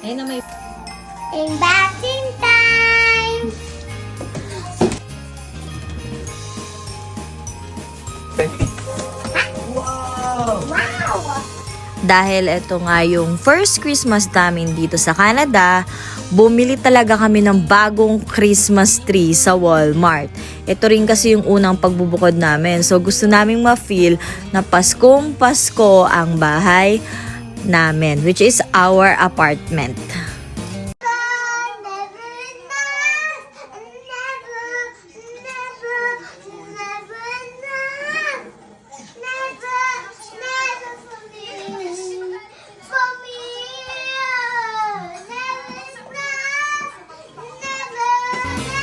Ayun na may... Unboxing time! Wow! Wow! Dahil ito nga yung first Christmas namin dito sa Canada, bumili talaga kami ng bagong Christmas tree sa Walmart. Ito rin kasi yung unang pagbubukod namin. So gusto naming ma-feel na Paskong Pasko ang bahay namin, which is our apartment.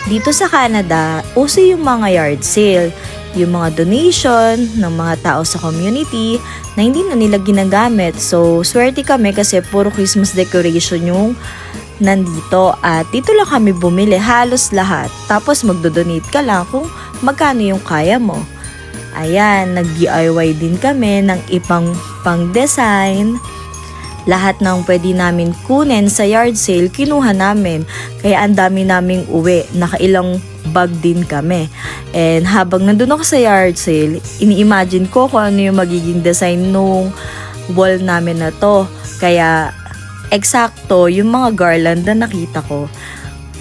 Dito sa Canada, uso yung mga yard sale, yung mga donation ng mga tao sa community na hindi na nila ginagamit. So, swerte kami kasi puro Christmas decoration yung nandito at dito lang kami bumili halos lahat. Tapos magdodonate ka lang kung magkano yung kaya mo. Ayan, nag-DIY din kami ng ipang pang-design. Lahat ng pwede namin kunin sa yard sale, kinuha namin. Kaya ang dami naming uwi. Nakailang bag din kami. And habang nandun ako sa yard sale, ini-imagine ko kung ano yung magiging design nung wall namin na to. Kaya eksakto yung mga garland na nakita ko.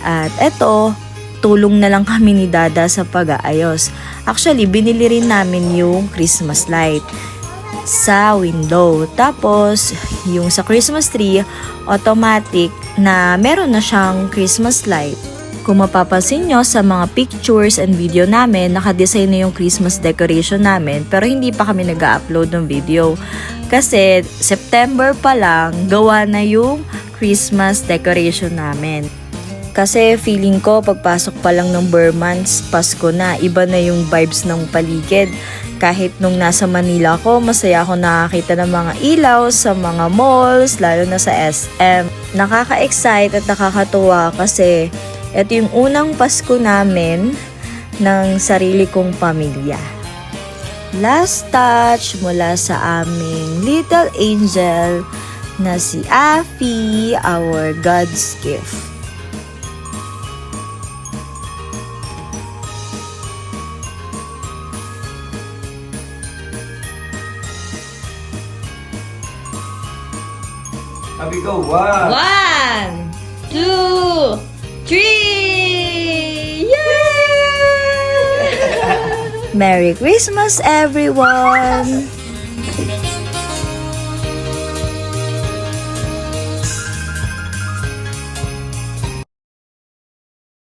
At eto, tulong na lang kami ni Dada sa pag-aayos. Actually, binili rin namin yung Christmas light sa window. Tapos, yung sa Christmas tree, automatic na meron na siyang Christmas light. Kung mapapansin nyo sa mga pictures and video namin, nakadesign na yung Christmas decoration namin, pero hindi pa kami nag-upload ng video. Kasi, September pa lang, gawa na yung Christmas decoration namin. Kasi feeling ko, pagpasok pa lang ng Burr months, Pasko na, iba na yung vibes ng paligid. Kahit nung nasa Manila ako, masaya ako nakakita ng mga ilaw sa mga malls, lalo na sa SM. Nakaka-excite at nakakatuwa kasi ito yung unang Pasko namin ng sarili kong pamilya. Last touch mula sa aming little angel na si Afi, our God's gift. Sabi ko, wow! 1, 2, 3! Yay! Merry Christmas, everyone!